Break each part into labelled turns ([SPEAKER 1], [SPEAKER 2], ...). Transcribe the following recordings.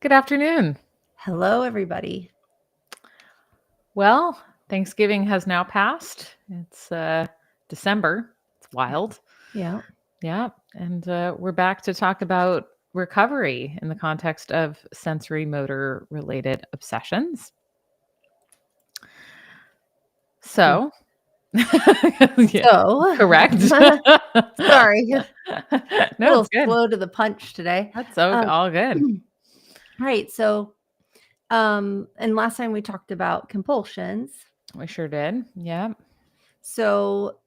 [SPEAKER 1] Good afternoon.
[SPEAKER 2] Hello, everybody.
[SPEAKER 1] Well, Thanksgiving has now passed. It's December. It's wild.
[SPEAKER 2] Yeah.
[SPEAKER 1] Yeah. And we're back to talk about recovery in the context of sensory motor related obsessions. So, yeah,
[SPEAKER 2] So,
[SPEAKER 1] correct.
[SPEAKER 2] sorry, a
[SPEAKER 1] No,
[SPEAKER 2] little
[SPEAKER 1] it's good.
[SPEAKER 2] slow to the punch today.
[SPEAKER 1] That's all good.
[SPEAKER 2] Right. So, and last time we talked about compulsions.
[SPEAKER 1] We sure did. Yeah.
[SPEAKER 2] So,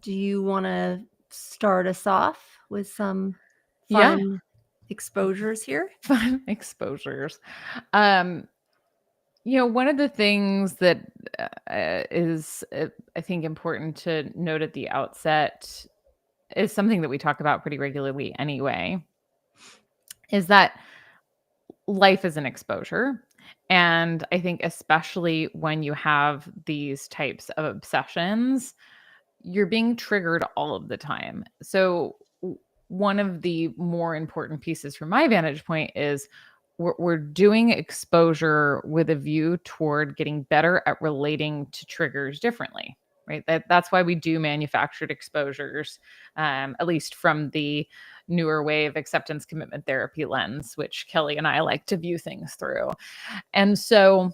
[SPEAKER 2] do you want to start us off with some
[SPEAKER 1] Yeah.
[SPEAKER 2] fun exposures here?
[SPEAKER 1] Fun exposures. One of the things that is, I think, important to note at the outset is something that we talk about pretty regularly anyway, is that life is an exposure. And I think especially when you have these types of obsessions, you're being triggered all of the time. So one of the more important pieces from my vantage point is we're doing exposure with a view toward getting better at relating to triggers differently, right? That's why we do manufactured exposures, at least from the newer wave acceptance commitment therapy lens, which Kelley and I like to view things through. And so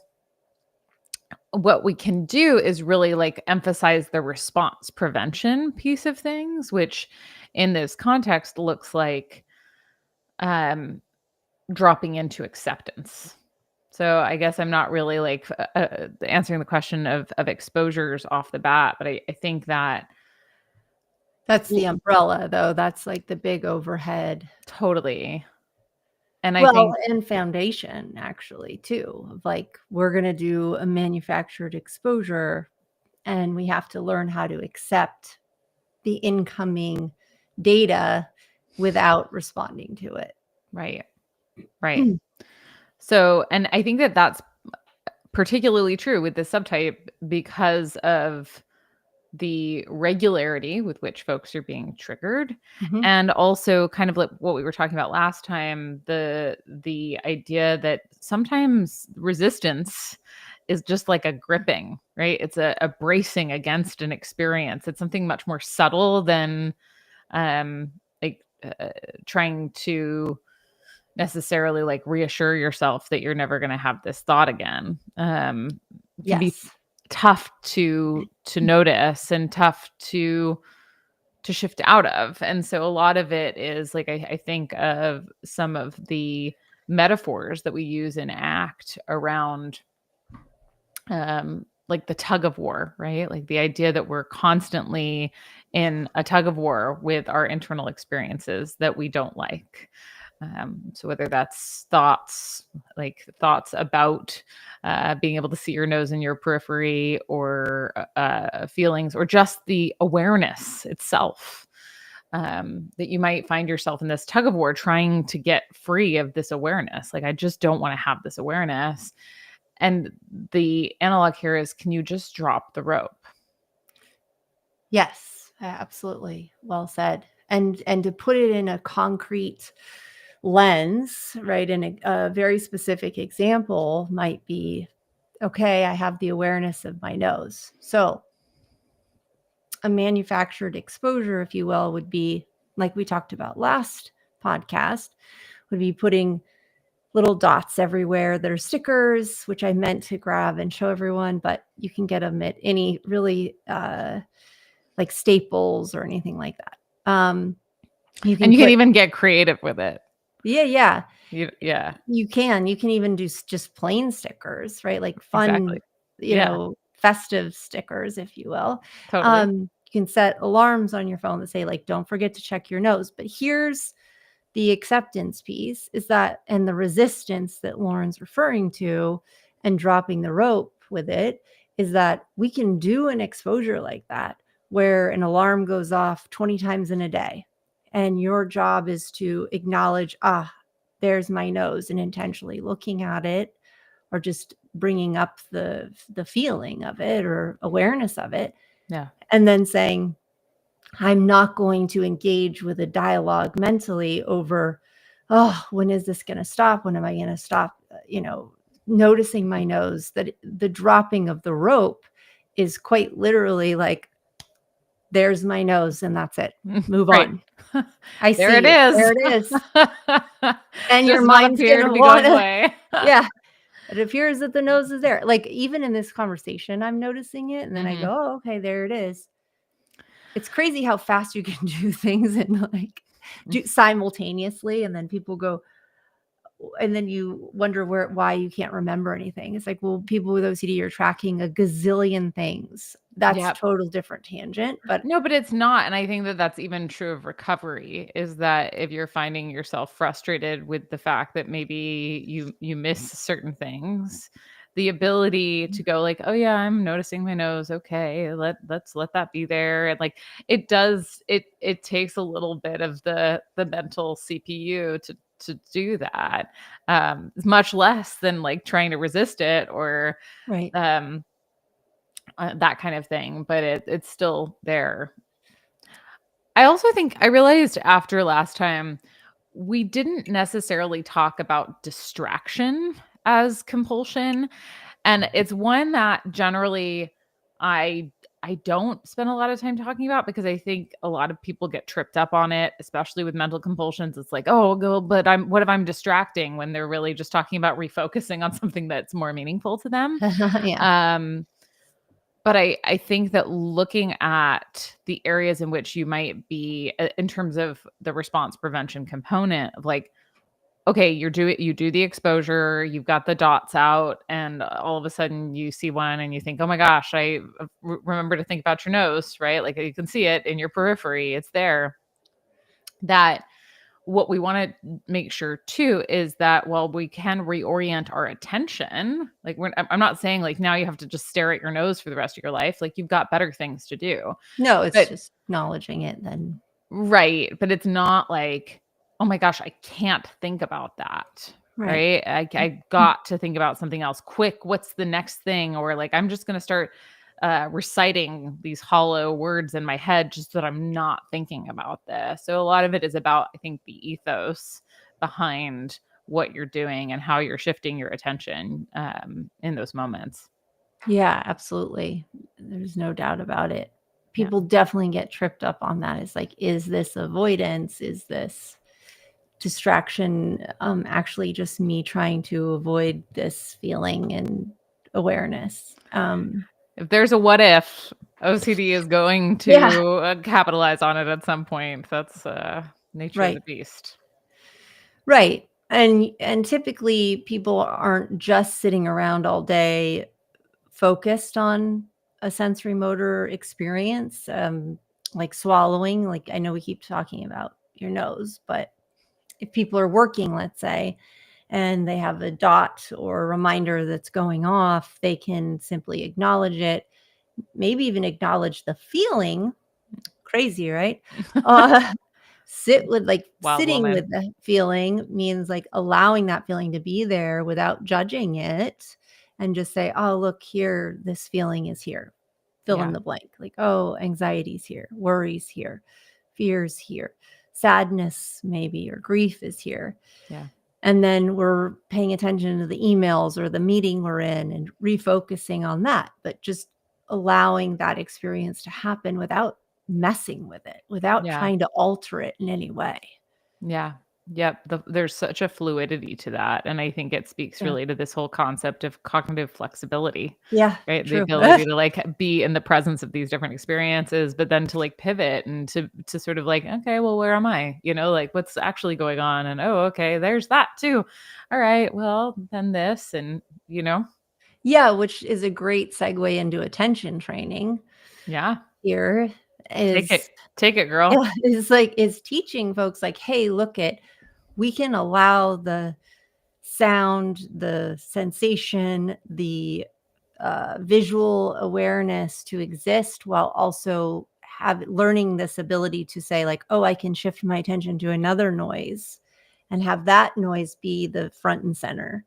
[SPEAKER 1] what we can do is really emphasize the response prevention piece of things, which in this context looks like dropping into acceptance. So I guess I'm not really answering the question of exposures off the bat, but I think that
[SPEAKER 2] that's the umbrella, though. That's like the big overhead.
[SPEAKER 1] Totally. And I think
[SPEAKER 2] and foundation actually too, of we're going to do a manufactured exposure and we have to learn how to accept the incoming data without responding to it.
[SPEAKER 1] Right. So, and I think that that's particularly true with this subtype because of the regularity with which folks are being triggered, and also kind of like what we were talking about last time, the idea that sometimes resistance is just like a gripping, right? It's a bracing against an experience. It's something much more subtle than trying to necessarily reassure yourself that you're never going to have this thought again. It can be tough to notice and tough to shift out of. And so a lot of it is I think of some of the metaphors that we use in ACT around the tug of war, right? Like the idea that we're constantly in a tug of war with our internal experiences that we don't like. So whether that's thoughts about being able to see your nose in your periphery, or feelings, or just the awareness itself, that you might find yourself in this tug of war trying to get free of this awareness. I just don't want to have this awareness. And the analog here is, can you just drop the rope?
[SPEAKER 2] Yes, absolutely. Well said. And to put it in a concrete lens, right? And a very specific example might be, okay, I have the awareness of my nose. So a manufactured exposure, if you will, would be like we talked about last podcast, would be putting little dots everywhere that are stickers, which I meant to grab and show everyone, but you can get them at any really like Staples or anything like that.
[SPEAKER 1] You can even get creative with it.
[SPEAKER 2] Yeah.
[SPEAKER 1] Yeah.
[SPEAKER 2] You can even do just plain stickers, right? Like fun,
[SPEAKER 1] exactly.
[SPEAKER 2] Festive stickers, if you will.
[SPEAKER 1] Totally.
[SPEAKER 2] You can set alarms on your phone that say don't forget to check your nose. But here's the acceptance piece, is that, and the resistance that Lauren's referring to and dropping the rope with it, is that we can do an exposure like that where an alarm goes off 20 times in a day. And your job is to acknowledge, there's my nose, and intentionally looking at it, or just bringing up the feeling of it or awareness of it.
[SPEAKER 1] Yeah.
[SPEAKER 2] And then saying, I'm not going to engage with a dialogue mentally over, oh, when is this going to stop? When am I going to stop? Noticing my nose, that the dropping of the rope is quite literally like, there's my nose and that's it. Move
[SPEAKER 1] Right.
[SPEAKER 2] on. I
[SPEAKER 1] There
[SPEAKER 2] see
[SPEAKER 1] it
[SPEAKER 2] you.
[SPEAKER 1] is.
[SPEAKER 2] There it is. And your
[SPEAKER 1] Does not
[SPEAKER 2] mind's
[SPEAKER 1] appear
[SPEAKER 2] going
[SPEAKER 1] to
[SPEAKER 2] to
[SPEAKER 1] be
[SPEAKER 2] want
[SPEAKER 1] going
[SPEAKER 2] to,
[SPEAKER 1] away.
[SPEAKER 2] yeah. It appears that the nose is there. Like even in this conversation, I'm noticing it. And then I go, oh, okay, there it is. It's crazy how fast you can do things and like do simultaneously. And then people go, and then you wonder why you can't remember anything. It's like, well, people with OCD are tracking a gazillion things. That's
[SPEAKER 1] Yep.
[SPEAKER 2] total different tangent, but
[SPEAKER 1] No, but it's not, and I think that that's even true of recovery, is that if you're finding yourself frustrated with the fact that maybe you miss certain things, the ability to go like, "Oh yeah, I'm noticing my nose. Okay, let's let that be there." And like it takes a little bit of the mental CPU to do that. Much less than like trying to resist it or
[SPEAKER 2] right.
[SPEAKER 1] that kind of thing, but it's still there. I also think I realized after last time, we didn't necessarily talk about distraction as compulsion. And it's one that generally I I don't spend a lot of time talking about because I think a lot of people get tripped up on it, especially with mental compulsions. It's like, oh, go, but what if I'm distracting when they're really just talking about refocusing on something that's more meaningful to them.
[SPEAKER 2] Yeah.
[SPEAKER 1] Um, but I think that looking at the areas in which you might be in terms of the response prevention component of like, okay, you do the exposure, you've got the dots out, and all of a sudden you see one and you think, oh my gosh, I remember to think about your nose, right? Like you can see it in your periphery, it's there. That what we want to make sure too is that while we can reorient our attention, like I'm not saying like now you have to just stare at your nose for the rest of your life, like you've got better things to do.
[SPEAKER 2] No, it's
[SPEAKER 1] But
[SPEAKER 2] just acknowledging it then.
[SPEAKER 1] right, but it's not like, oh my gosh, I can't think about that.
[SPEAKER 2] Right.
[SPEAKER 1] Right. I got to think about something else quick. What's the next thing? Or like, I'm just going to start reciting these hollow words in my head just so that I'm not thinking about this. So a lot of it is about, I think, the ethos behind what you're doing and how you're shifting your attention in those moments.
[SPEAKER 2] Yeah, absolutely. There's no doubt about it.
[SPEAKER 1] Yeah.
[SPEAKER 2] People definitely get tripped up on that. It's like, is this avoidance? Is this distraction actually just me trying to avoid this feeling and awareness?
[SPEAKER 1] If there's a what if, OCD is going to
[SPEAKER 2] Yeah.
[SPEAKER 1] capitalize on it at some point. That's nature of the
[SPEAKER 2] Right.
[SPEAKER 1] beast.
[SPEAKER 2] Right. And typically people aren't just sitting around all day focused on a sensory motor experience, like swallowing. Like I know we keep talking about your nose, but if people are working, let's say, and they have a dot or a reminder that's going off, they can simply acknowledge it, maybe even acknowledge the feeling. Crazy, right? Uh,
[SPEAKER 1] Wild
[SPEAKER 2] sitting
[SPEAKER 1] woman.
[SPEAKER 2] with the feeling means like allowing that feeling to be there without judging it and just say, oh, look here, this feeling is here. Fill in
[SPEAKER 1] Yeah.
[SPEAKER 2] the blank. Like, oh, anxiety's here, worries here, fears here, sadness maybe, or grief is here.
[SPEAKER 1] Yeah.
[SPEAKER 2] And then we're paying attention to the emails or the meeting we're in and refocusing on that, but just allowing that experience to happen without messing with it, without
[SPEAKER 1] Yeah.
[SPEAKER 2] trying to alter it in any way.
[SPEAKER 1] Yeah. Yep. There's such a fluidity to that. And I think it speaks
[SPEAKER 2] Yeah.
[SPEAKER 1] really to this whole concept of cognitive flexibility,
[SPEAKER 2] Yeah,
[SPEAKER 1] right? The
[SPEAKER 2] true.
[SPEAKER 1] ability to like be in the presence of these different experiences, but then to like pivot and to sort of like, okay, well, where am I? Like what's actually going on? And oh, okay, there's that too. All right, well, then this and
[SPEAKER 2] Yeah, which is a great segue into attention training
[SPEAKER 1] yeah.
[SPEAKER 2] here
[SPEAKER 1] Take it.
[SPEAKER 2] is
[SPEAKER 1] Take it, girl.
[SPEAKER 2] is teaching folks like, hey, look at, we can allow the sound, the sensation, the visual awareness to exist while also learning this ability to say like, oh, I can shift my attention to another noise and have that noise be the front and center.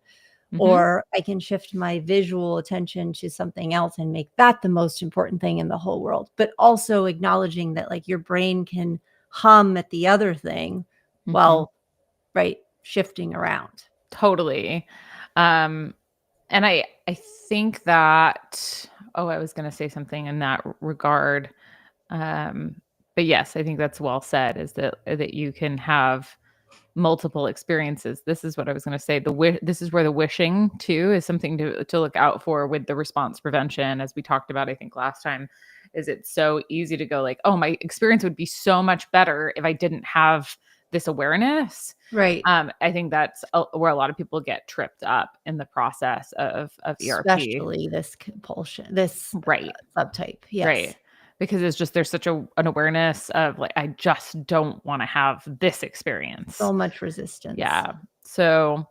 [SPEAKER 1] Mhm.
[SPEAKER 2] Or I can shift my visual attention to something else and make that the most important thing in the whole world. But also acknowledging that like your brain can hum at the other thing
[SPEAKER 1] Mhm.
[SPEAKER 2] while, right, shifting around.
[SPEAKER 1] Totally. And I think that, I was going to say something in that regard. But yes, I think that's well said, is that you can have multiple experiences. This is what I was going to say. This is where the wishing too is something to look out for with the response prevention, as we talked about, I think last time, is it's so easy to go like, oh, my experience would be so much better if I didn't have this awareness.
[SPEAKER 2] Right.
[SPEAKER 1] I think that's where a lot of people get tripped up in the process of ERP.
[SPEAKER 2] Especially this compulsion, this
[SPEAKER 1] Right.
[SPEAKER 2] subtype. Yes.
[SPEAKER 1] Right. Because it's just, there's such an awareness of like, I just don't want to have this experience.
[SPEAKER 2] So much resistance.
[SPEAKER 1] Yeah. So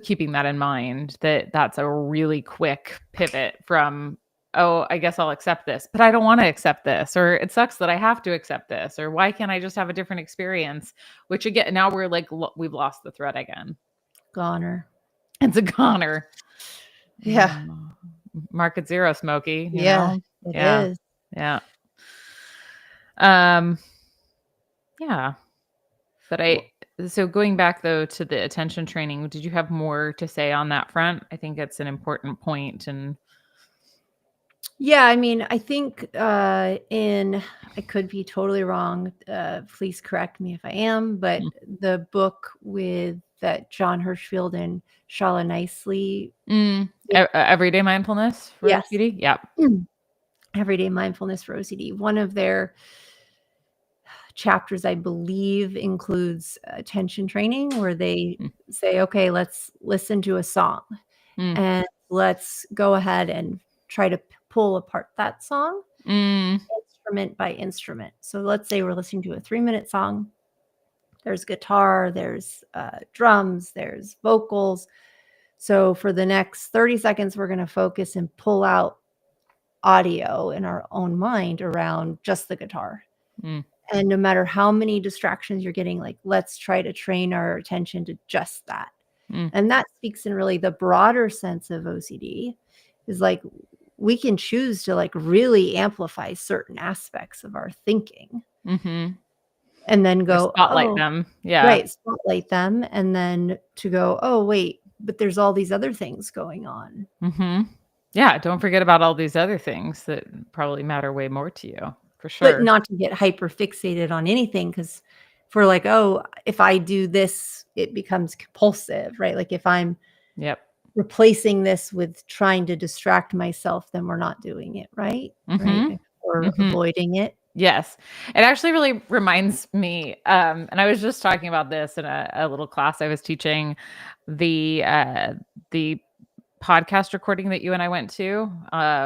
[SPEAKER 1] keeping that in mind, that's a really quick pivot from, oh, I guess I'll accept this, but I don't want to accept this, or it sucks that I have to accept this, or why can't I just have a different experience? Which again, now we're like, we've lost the thread again.
[SPEAKER 2] Goner.
[SPEAKER 1] It's a goner.
[SPEAKER 2] Yeah.
[SPEAKER 1] Market zero, Smokey. You
[SPEAKER 2] Yeah,
[SPEAKER 1] know?
[SPEAKER 2] it
[SPEAKER 1] Yeah.
[SPEAKER 2] is.
[SPEAKER 1] Yeah. Yeah. But so going back though to the attention training, did you have more to say on that front? I think it's an important point. And
[SPEAKER 2] yeah, I mean, I think I could be totally wrong. Please correct me if I am, but the book with that John Hirschfield and Shala Nicely.
[SPEAKER 1] Everyday Mindfulness for
[SPEAKER 2] Yes.
[SPEAKER 1] OCD? Yeah.
[SPEAKER 2] Everyday Mindfulness for OCD. One of their chapters, I believe, includes attention training, where they say, okay, let's listen to a song and let's go ahead and try to pull apart that song instrument by instrument. So let's say we're listening to a 3-minute song. There's guitar, there's drums, there's vocals. So for the next 30 seconds, we're going to focus and pull out audio in our own mind around just the guitar. And no matter how many distractions you're getting, like, let's try to train our attention to just that. And that speaks in really the broader sense of OCD, is like, we can choose to like really amplify certain aspects of our thinking and then go
[SPEAKER 1] spotlight them. Yeah.
[SPEAKER 2] Right. Spotlight them. And then to go, oh, wait, but there's all these other things going on.
[SPEAKER 1] Yeah. Don't forget about all these other things that probably matter way more to you, for sure.
[SPEAKER 2] But not to get hyper fixated on anything, because if we're like, oh, if I do this, it becomes compulsive, right? Like if I'm replacing this with trying to distract myself, then we're not doing it right. Right? Or avoiding it. Yes.
[SPEAKER 1] It actually really reminds me, and I was just talking about this in a little class I was teaching, the podcast recording that you and I went to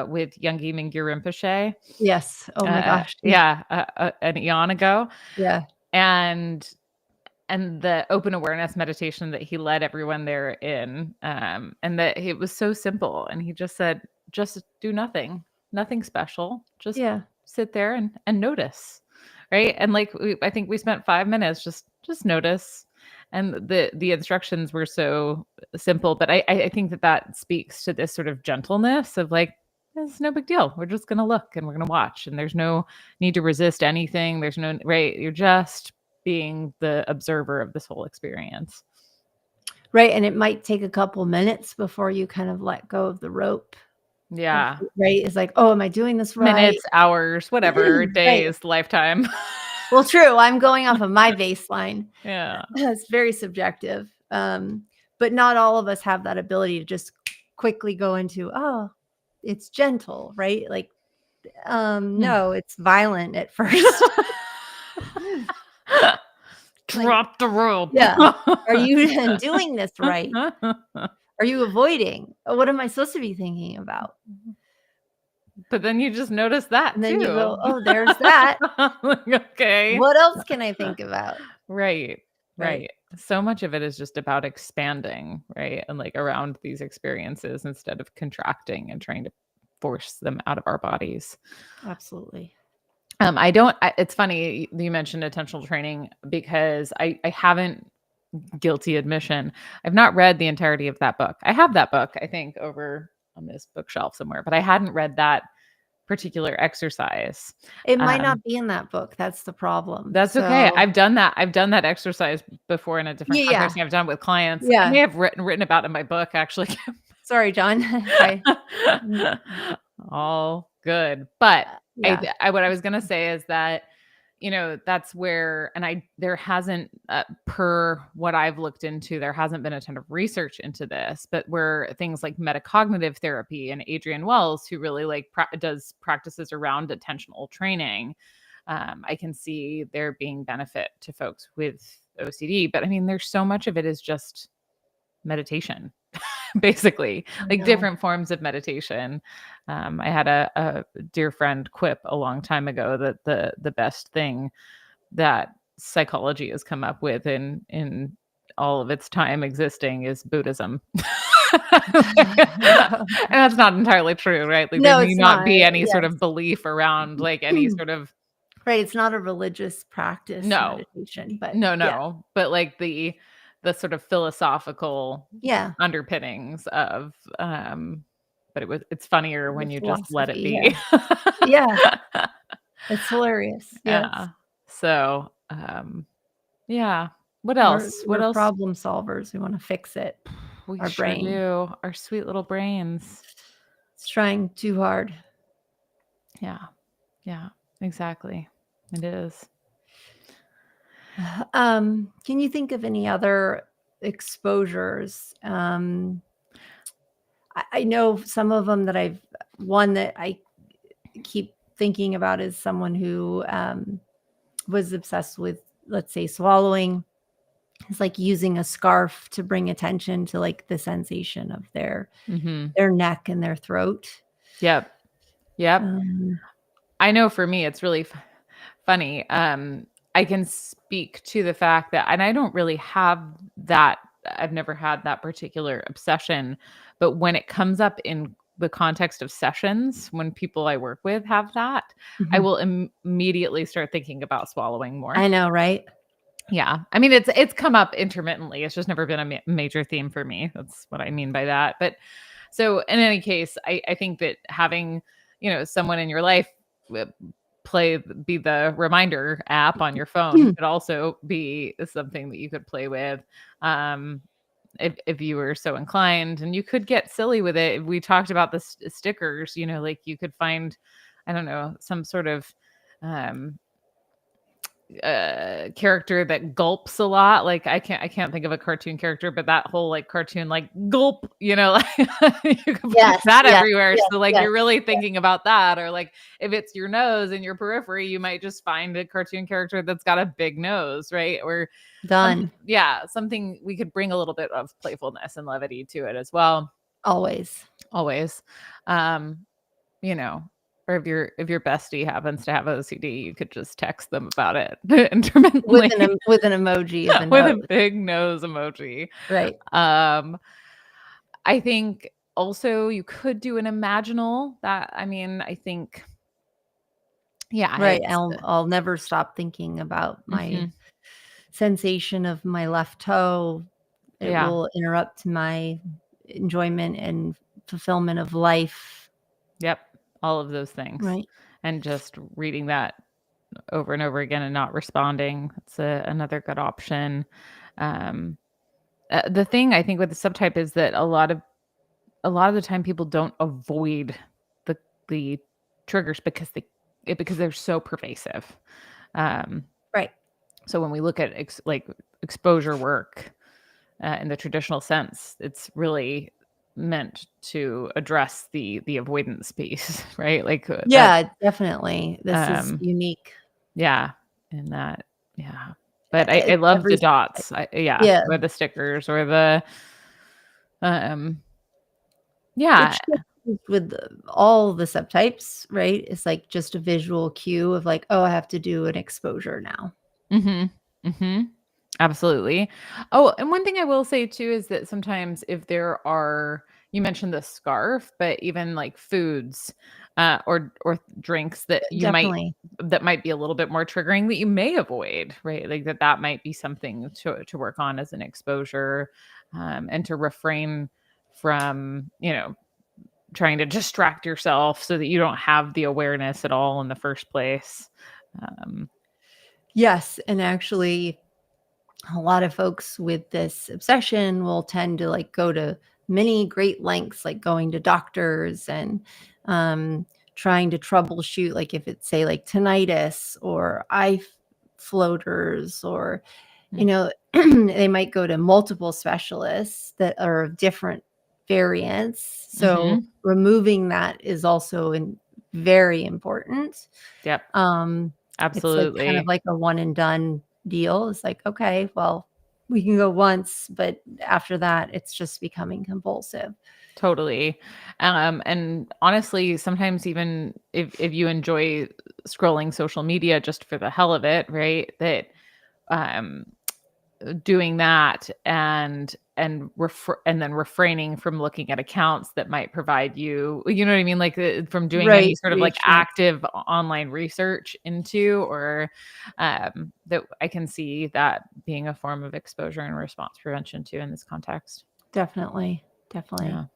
[SPEAKER 1] with Youngi Mingyur Rinpoche.
[SPEAKER 2] Yes. Oh my gosh.
[SPEAKER 1] An eon ago.
[SPEAKER 2] Yeah.
[SPEAKER 1] And the open awareness meditation that he led everyone there in, and that it was so simple. And he just said, just do nothing special. Just sit there and notice. Right. And like, I think we spent 5 minutes, just notice. And the instructions were so simple, but I think that speaks to this sort of gentleness of like, it's no big deal. We're just going to look and we're going to watch, and there's no need to resist anything. There's no, right. You're just being the observer of this whole experience.
[SPEAKER 2] Right. And it might take a couple minutes before you kind of let go of the rope.
[SPEAKER 1] Yeah.
[SPEAKER 2] Right. It's like, oh, am I doing this right?
[SPEAKER 1] Minutes, hours, whatever, days, lifetime.
[SPEAKER 2] Well, true. I'm going off of my baseline.
[SPEAKER 1] Yeah.
[SPEAKER 2] It's very subjective. But not all of us have that ability to just quickly go into, oh, it's gentle, right? Like, no, it's violent at first.
[SPEAKER 1] Drop the rope.
[SPEAKER 2] Yeah. Are you doing this right? Are you avoiding? What am I supposed to be thinking about?
[SPEAKER 1] But then you just notice that
[SPEAKER 2] and then
[SPEAKER 1] too.
[SPEAKER 2] You go, oh, there's that.
[SPEAKER 1] Okay.
[SPEAKER 2] What else can I think about?
[SPEAKER 1] Right. So much of it is just about expanding, right? And like around these experiences instead of contracting and trying to force them out of our bodies.
[SPEAKER 2] Absolutely.
[SPEAKER 1] It's funny you mentioned attentional training, because I haven't, guilty admission, I've not read the entirety of that book. I have that book, I think, over on this bookshelf somewhere, but I hadn't read that particular exercise.
[SPEAKER 2] It might not be in that book. That's the problem.
[SPEAKER 1] That's okay.
[SPEAKER 2] So
[SPEAKER 1] I've done that exercise before in a different
[SPEAKER 2] yeah,
[SPEAKER 1] context. I've done it with clients. I
[SPEAKER 2] yeah.
[SPEAKER 1] may have written about it in my book, actually.
[SPEAKER 2] Sorry, John. Okay.
[SPEAKER 1] All good. But
[SPEAKER 2] Yeah.
[SPEAKER 1] what I was going to say is that, that's where, and there hasn't, per what I've looked into, there hasn't been a ton of research into this, but where things like metacognitive therapy and Adrienne Wells, who really does practices around attentional training, I can see there being benefit to folks with OCD. But I mean, there's so much of it is just meditation. Basically, like different forms of meditation. I had a dear friend quip a long time ago that the best thing that psychology has come up with in all of its time existing is Buddhism. And that's not entirely true, right? Like
[SPEAKER 2] No,
[SPEAKER 1] there may
[SPEAKER 2] it's
[SPEAKER 1] not
[SPEAKER 2] not.
[SPEAKER 1] be any
[SPEAKER 2] Yes.
[SPEAKER 1] sort of belief around like any sort of
[SPEAKER 2] Right. It's not a religious practice meditation, but yeah.
[SPEAKER 1] no, but like the sort of philosophical
[SPEAKER 2] Yeah.
[SPEAKER 1] underpinnings of but it's funnier when you just let it be.
[SPEAKER 2] Yeah. It's hilarious. Yes.
[SPEAKER 1] Yeah. So yeah. What else?
[SPEAKER 2] We're problem solvers. We want to fix it.
[SPEAKER 1] We
[SPEAKER 2] Our
[SPEAKER 1] sure
[SPEAKER 2] brain.
[SPEAKER 1] do. Our sweet little brains.
[SPEAKER 2] It's trying too hard.
[SPEAKER 1] Yeah. Yeah, exactly. It is.
[SPEAKER 2] Can you think of any other exposures? I know some of them that one that I keep thinking about is someone who was obsessed with, let's say, swallowing. It's like using a scarf to bring attention to like the sensation of their neck and their throat.
[SPEAKER 1] Yep. I know for me, it's really funny. I can speak to the fact that, and I don't really have that. I've never had that particular obsession, but when it comes up in the context of sessions, when people I work with have that, I will immediately start thinking about swallowing more.
[SPEAKER 2] I know, right?
[SPEAKER 1] Yeah. I mean, it's come up intermittently. It's just never been a major theme for me. That's what I mean by that. But so in any case, I think that having, someone in your life be the reminder app on your phone could also be something that you could play with. If you were so inclined, and you could get silly with it. We talked about the stickers, like you could find, I don't know, some sort of, character that gulps a lot. Like I can't think of a cartoon character, but that whole like cartoon like gulp, like you can put that everywhere. So like you're really thinking about that, or like if it's your nose in your periphery, you might just find a cartoon character that's got a big nose, right? Or
[SPEAKER 2] done.
[SPEAKER 1] Something we could bring a little bit of playfulness and levity to it as well.
[SPEAKER 2] Always.
[SPEAKER 1] Or if your bestie happens to have OCD, you could just text them about it intermittently
[SPEAKER 2] with an emoji of a
[SPEAKER 1] with
[SPEAKER 2] nose.
[SPEAKER 1] a big nose emoji.
[SPEAKER 2] Right.
[SPEAKER 1] I think also you could do an imaginal. That, I mean, I think, yeah,
[SPEAKER 2] right. I'll never stop thinking about my sensation of my left toe. It will interrupt my enjoyment and fulfillment of life.
[SPEAKER 1] Yep. All of those things.
[SPEAKER 2] Right.
[SPEAKER 1] And just reading that over and over again and not responding. It's another good option. The thing I think with the subtype is that a lot of the time people don't avoid the triggers because they're so pervasive.
[SPEAKER 2] Right.
[SPEAKER 1] So when we look at exposure work in the traditional sense, it's really meant to address the avoidance piece, right? Like
[SPEAKER 2] definitely. This is unique.
[SPEAKER 1] Yeah, in that, yeah. But I love the dots. Or the stickers, or the
[SPEAKER 2] with all the subtypes, right? It's like just a visual cue of like, oh, I have to do an exposure now.
[SPEAKER 1] Absolutely. Oh, and one thing I will say too is that sometimes if there are, you mentioned the scarf, but even like foods or drinks that that might be a little bit more triggering that you may avoid, right? Like that might be something to work on as an exposure, and to refrain from, trying to distract yourself so that you don't have the awareness at all in the first place.
[SPEAKER 2] Yes. And actually, a lot of folks with this obsession will tend to like go to many great lengths, like going to doctors and trying to troubleshoot, like if it's say like tinnitus or eye floaters, or they might go to multiple specialists that are of different variants. So removing that is also very important.
[SPEAKER 1] Yep.
[SPEAKER 2] It's like kind of
[SPEAKER 1] Absolutely.
[SPEAKER 2] like a one and done deal. It's like, okay, well, we can go once, but after that, it's just becoming compulsive.
[SPEAKER 1] Totally. And honestly, sometimes even if you enjoy scrolling social media just for the hell of it, right? That um doing that and then refraining from looking at accounts that might provide you, you know what I mean, like from doing any
[SPEAKER 2] Right.
[SPEAKER 1] sort of like
[SPEAKER 2] Reassurance.
[SPEAKER 1] active online research into, or that I can see that being a form of exposure and response prevention too in this context.
[SPEAKER 2] Definitely. Definitely.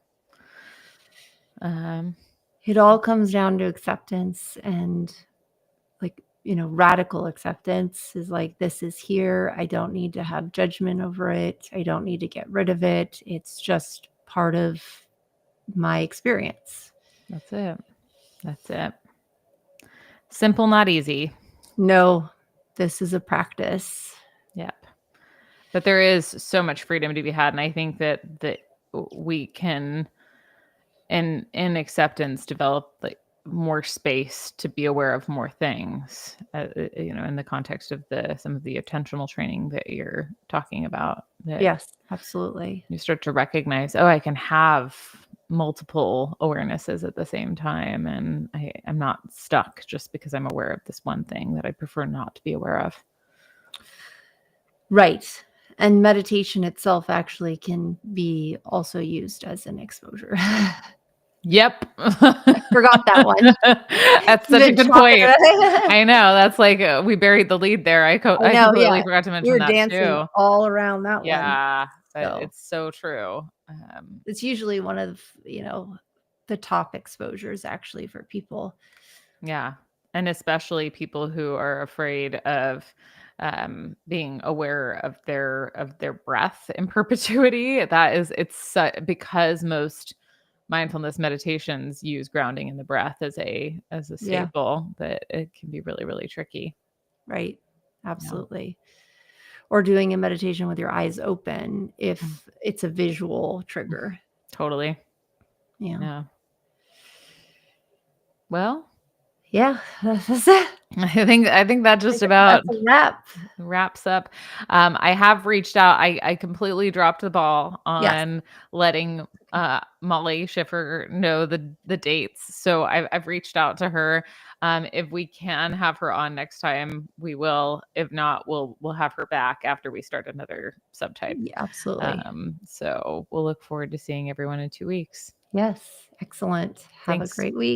[SPEAKER 1] Yeah.
[SPEAKER 2] It all comes down to acceptance, and like, radical acceptance is like, this is here. I don't need to have judgment over it. I don't need to get rid of it. It's just part of my experience.
[SPEAKER 1] That's it. That's it. Simple, not easy.
[SPEAKER 2] No, this is a practice.
[SPEAKER 1] Yep. But there is so much freedom to be had. And I think that we can, in acceptance, develop like more space to be aware of more things, in the context of some of the attentional training that you're talking about. That
[SPEAKER 2] Yes, absolutely.
[SPEAKER 1] you start to recognize, I can have multiple awarenesses at the same time, and I'm not stuck just because I'm aware of this one thing that I prefer not to be aware of.
[SPEAKER 2] Right. And meditation itself actually can be also used as an exposure.
[SPEAKER 1] Yep.
[SPEAKER 2] I forgot that one.
[SPEAKER 1] That's such a good point. I know. That's like we buried the lead there. I
[SPEAKER 2] know,
[SPEAKER 1] completely
[SPEAKER 2] yeah.
[SPEAKER 1] forgot to
[SPEAKER 2] We
[SPEAKER 1] mention
[SPEAKER 2] were
[SPEAKER 1] that
[SPEAKER 2] dancing
[SPEAKER 1] too.
[SPEAKER 2] all around that one.
[SPEAKER 1] Yeah, but
[SPEAKER 2] So
[SPEAKER 1] it's so true.
[SPEAKER 2] it's usually one of, the top exposures actually for people.
[SPEAKER 1] Yeah. And especially people who are afraid of being aware of their breath in perpetuity. It's because most mindfulness meditations use grounding in the breath as a staple, that it can be really, really tricky.
[SPEAKER 2] Right. Absolutely. Or doing a meditation with your eyes open if it's a visual trigger.
[SPEAKER 1] Totally. Yeah. Well,
[SPEAKER 2] yeah, that's it.
[SPEAKER 1] I think that just about
[SPEAKER 2] That's a wrap.
[SPEAKER 1] wraps up. I have reached out. I completely dropped the ball on letting Molly Schiffer know the dates. So I've reached out to her. If we can have her on next time, we will. If not, we'll have her back after we start another subtype.
[SPEAKER 2] Yeah, absolutely.
[SPEAKER 1] So we'll look forward to seeing everyone in 2 weeks.
[SPEAKER 2] Yes. Excellent. Have
[SPEAKER 1] Thanks.
[SPEAKER 2] a great week.